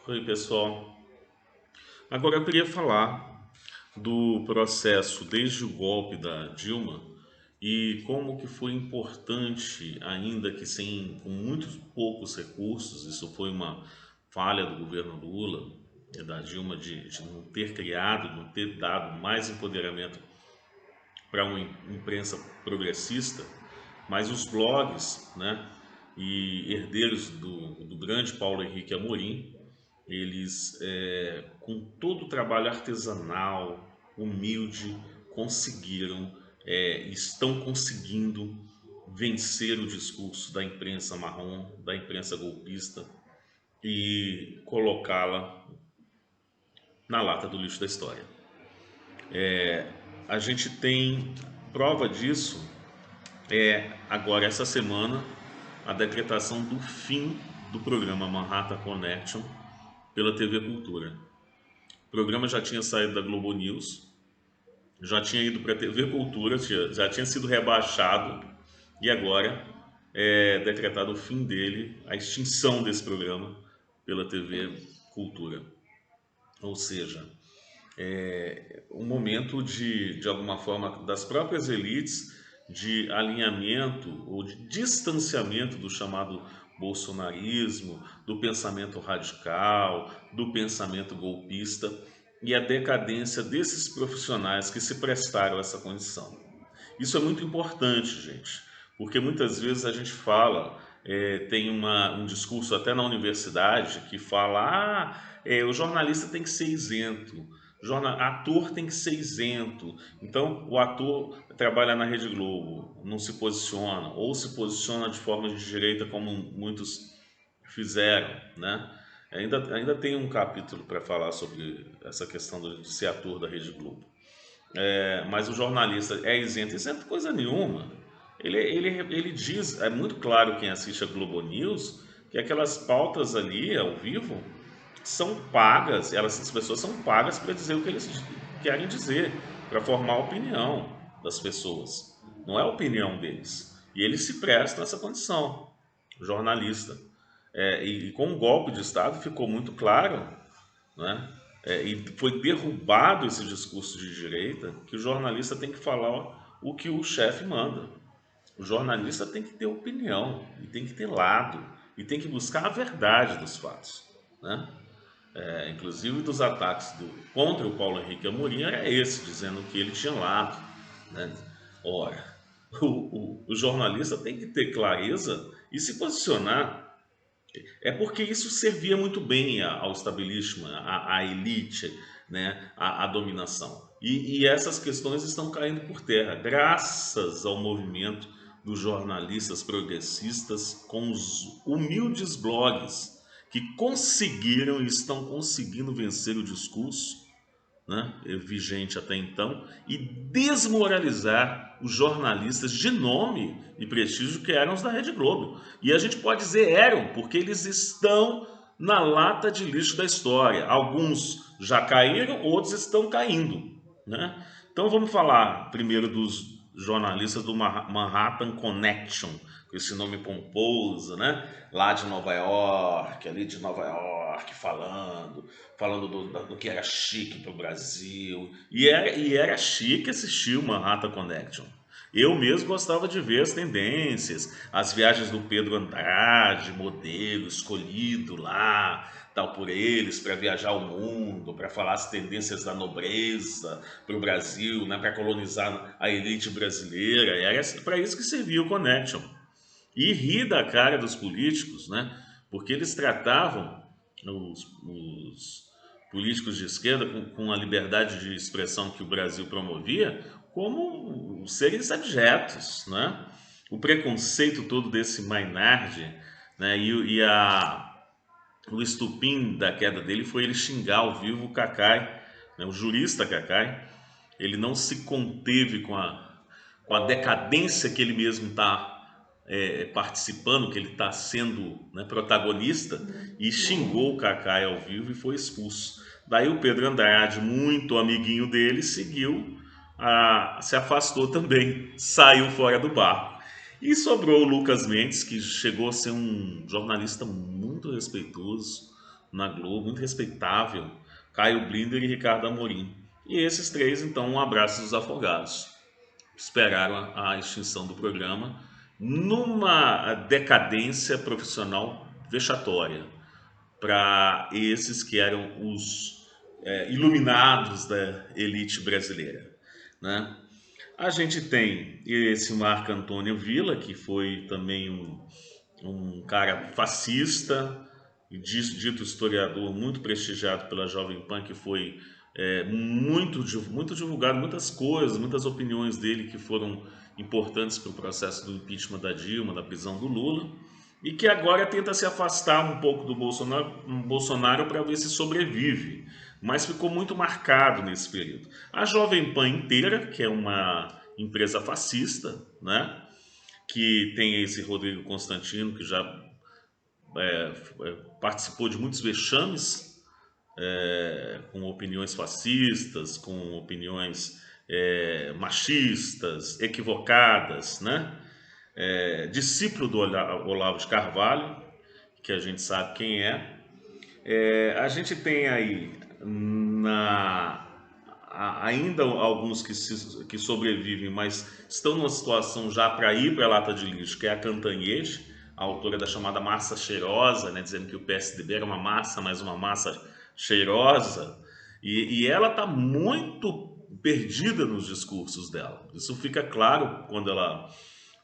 Oi, pessoal. Agora eu queria falar do processo desde o golpe da Dilma e como que foi importante, ainda que sem com muitos poucos recursos, isso foi uma falha do governo Lula, da Dilma, de não ter criado, não ter dado mais empoderamento para uma imprensa progressista, mas os blogs, né, e herdeiros do grande Paulo Henrique Amorim, eles, com todo o trabalho artesanal, humilde, conseguiram, estão conseguindo vencer o discurso da imprensa marrom, da imprensa golpista e colocá-la na lata do lixo da história. A gente tem prova disso agora essa semana a decretação do fim do programa Manhattan Connection pela TV Cultura. O programa já tinha saído da Globo News, já tinha ido para a TV Cultura, já tinha sido rebaixado e agora é decretado o fim dele, a extinção desse programa pela TV Cultura. Ou seja, um momento de alguma forma, das próprias elites de alinhamento ou de distanciamento do chamado bolsonarismo, do pensamento radical, do pensamento golpista e a decadência desses profissionais que se prestaram a essa condição. Isso é muito importante, gente, porque muitas vezes a gente fala, tem um discurso até na universidade que fala: o jornalista tem que ser isento, ator tem que ser isento. Então, o ator trabalha na Rede Globo, não se posiciona, ou se posiciona de forma de direita, como muitos fizeram, né? Ainda tem um capítulo para falar sobre essa questão de ser ator da Rede Globo. Mas o jornalista é isento, isento coisa nenhuma. Ele diz, é muito claro quem assiste a Globo News, que aquelas pautas ali ao vivo são pagas, as pessoas são pagas para dizer o que eles querem dizer, para formar a opinião das pessoas. Não é a opinião deles. E eles se prestam a essa condição, jornalista. E com o golpe de Estado ficou muito claro, né? E foi derrubado esse discurso de direita que o jornalista tem que falar o que o chefe manda. O jornalista tem que ter opinião, e tem que ter lado, e tem que buscar a verdade dos fatos, né? Inclusive dos ataques contra o Paulo Henrique Amorim era esse, dizendo que ele tinha lado, né? Ora, o jornalista tem que ter clareza e se posicionar, porque isso servia muito bem ao establishment, à elite, né, à dominação. E essas questões estão caindo por terra, graças ao movimento dos jornalistas progressistas com os humildes blogs que conseguiram e estão conseguindo vencer o discurso, né, vigente até então, e desmoralizar os jornalistas de nome e prestígio que eram os da Rede Globo. E a gente pode dizer eram, porque eles estão na lata de lixo da história. Alguns já caíram, outros estão caindo, né? Então vamos falar primeiro dos jornalistas do Manhattan Connection, com esse nome pomposo, né? Lá de Nova York, ali de Nova York, falando do que era chique para o Brasil. E era chique assistir o Manhattan Connection. Eu mesmo gostava de ver as tendências, as viagens do Pedro Andrade, modelo escolhido lá, tal por eles, para viajar o mundo, para falar as tendências da nobreza para o Brasil, né, para colonizar a elite brasileira. Era para isso que servia o Connection. E rir da cara dos políticos, né? Porque eles tratavam os políticos de esquerda com a liberdade de expressão que o Brasil promovia como seres abjetos, né? O preconceito todo desse Maynard, né? O estupim da queda dele foi ele xingar ao vivo o Cacai, né? O jurista Cacai. Ele não se conteve com a decadência que ele mesmo está participando, que ele está sendo, né, protagonista, e xingou o Cacai ao vivo e foi expulso. Daí o Pedro Andrade, muito amiguinho dele, seguiu, se afastou também, saiu fora do barco. E sobrou o Lucas Mendes, que chegou a ser um jornalista muito respeitoso, na Globo, muito respeitável, Caio Blinder e Ricardo Amorim. E esses três, então, um abraço dos afogados. Esperaram a extinção do programa numa decadência profissional vexatória para esses que eram os iluminados da elite brasileira, né? A gente tem esse Marco Antônio Villa, que foi também um cara fascista, dito historiador muito prestigiado pela Jovem Pan, que foi muito divulgado, muitas coisas, muitas opiniões dele que foram importantes para o processo do impeachment da Dilma, da prisão do Lula, e que agora tenta se afastar um pouco do Bolsonaro para ver se sobrevive, mas ficou muito marcado nesse período. A Jovem Pan inteira, que é uma empresa fascista, né, que tem esse Rodrigo Constantino, que já participou de muitos vexames, com opiniões fascistas, com opiniões machistas, equivocadas, né? Discípulo do Olavo de Carvalho, que a gente sabe quem é. A gente tem aí ainda alguns que sobrevivem, mas estão numa situação já para ir para a lata de lixo, que é a Cantanhede, a autora da chamada Massa Cheirosa, né, dizendo que o PSDB era uma massa, mas uma massa cheirosa, e ela está muito perdida nos discursos dela. Isso fica claro quando ela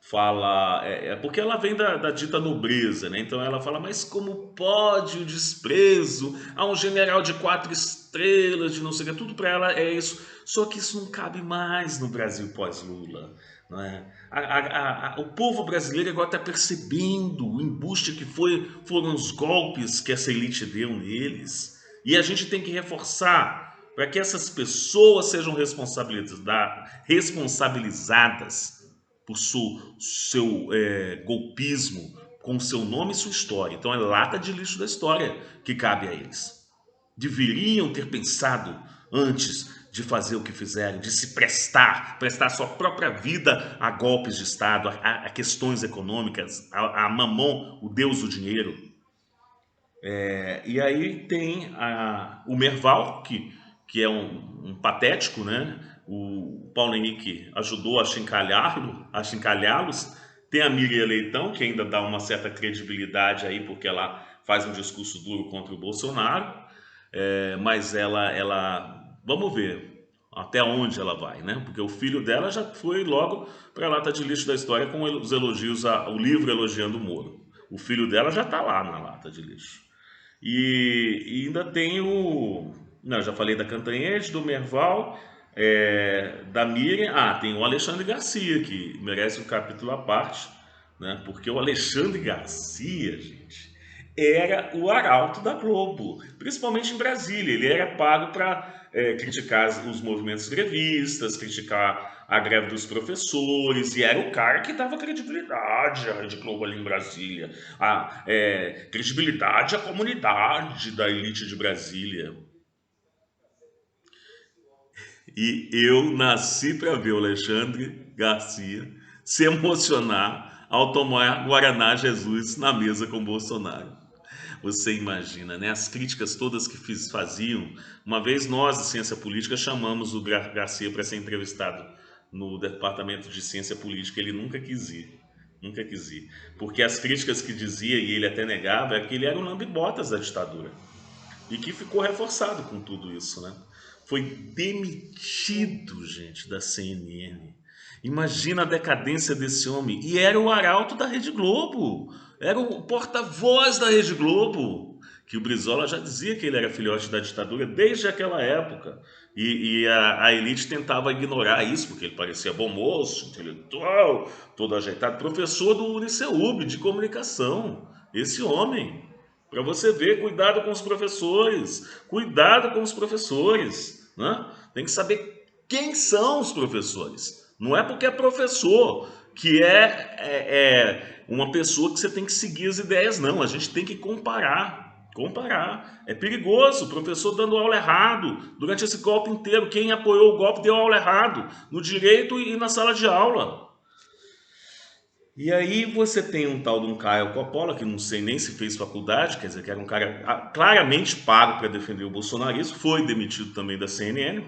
fala, porque ela vem da dita nobreza, né? Então ela fala, mas como pode o desprezo a um general de 4 estrelas, de não sei o que, tudo para ela é isso, só que isso não cabe mais no Brasil pós-Lula, não é? O povo brasileiro agora está percebendo o embuste que foram os golpes que essa elite deu neles, e a gente tem que reforçar para que essas pessoas sejam responsabilizadas por seu golpismo, com seu nome e sua história. Então é lata de lixo da história que cabe a eles. Deveriam ter pensado antes de fazer o que fizeram, de se prestar sua própria vida a golpes de Estado, a questões econômicas, a Mamon, o deus do dinheiro. E aí tem o Merval, que é um patético, né? O Paulo Henrique ajudou a achincalhá-los. Tem a Miriam Leitão, que ainda dá uma certa credibilidade aí, porque ela faz um discurso duro contra o Bolsonaro, mas vamos ver até onde ela vai, né? Porque o filho dela já foi logo para a lata de lixo da história com os elogios ao livro elogiando o Moro. O filho dela já está lá na lata de lixo. E ainda tem não, já falei da Cantanhede, do Merval, da Miriam. Tem o Alexandre Garcia, que merece um capítulo à parte, né? Porque o Alexandre Garcia, gente, era o arauto da Globo, principalmente em Brasília. Ele era pago para criticar os movimentos grevistas, criticar a greve dos professores, e era o cara que dava credibilidade à Rede Globo ali em Brasília, credibilidade à comunidade da elite de Brasília. E eu nasci para ver o Alexandre Garcia se emocionar ao tomar Guaraná Jesus na mesa com Bolsonaro. Você imagina, né? As críticas todas que faziam. Uma vez nós, de Ciência Política, chamamos o Garcia para ser entrevistado no Departamento de Ciência Política. Ele nunca quis ir. Nunca quis ir. Porque as críticas que dizia, e ele até negava, é que ele era um lambe-botas da ditadura. E que ficou reforçado com tudo isso, né? Foi demitido, gente, da CNN. Imagina a decadência desse homem. E era o arauto da Rede Globo. Era o porta-voz da Rede Globo. Que o Brizola já dizia que ele era filhote da ditadura desde aquela época. E a elite tentava ignorar isso, porque ele parecia bom moço, intelectual, todo ajeitado. Professor do Uniceub de comunicação. Esse homem. Para você ver, cuidado com os professores. Cuidado com os professores. Né? Tem que saber quem são os professores. Não é porque é professor que é uma pessoa que você tem que seguir as ideias, não. A gente tem que comparar. É perigoso, o professor dando aula errado durante esse golpe inteiro. Quem apoiou o golpe deu aula errado, no direito e na sala de aula. E aí você tem um tal de um Caio Coppola, que não sei nem se fez faculdade, quer dizer, que era um cara claramente pago para defender o bolsonarismo, foi demitido também da CNN,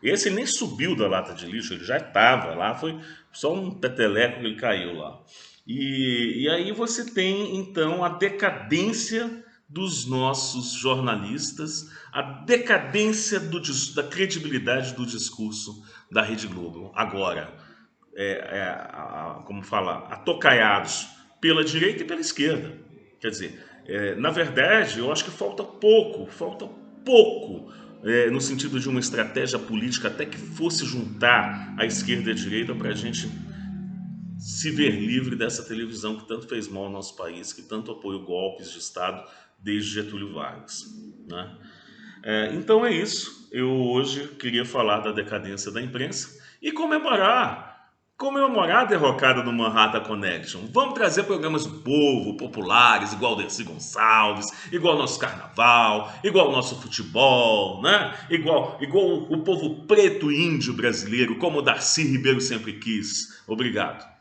esse ele nem subiu da lata de lixo, ele já estava lá, foi só um peteleco que ele caiu lá. E aí você tem, então, a decadência dos nossos jornalistas, a decadência da credibilidade do discurso da Rede Globo. Agora, como falar, atocaiados pela direita e pela esquerda. Quer dizer, na verdade, eu acho que falta pouco, no sentido de uma estratégia política até que fosse juntar a esquerda e a direita para a gente se ver livre dessa televisão que tanto fez mal ao nosso país, que tanto apoiou golpes de Estado desde Getúlio Vargas. Né? Então é isso. Eu hoje queria falar da decadência da imprensa e comemorar a derrocada do Manhattan Connection. Vamos trazer programas do povo, populares, igual o Dercy Gonçalves, igual o nosso carnaval, igual o nosso futebol, né? Igual o povo preto e índio brasileiro, como o Darcy Ribeiro sempre quis. Obrigado.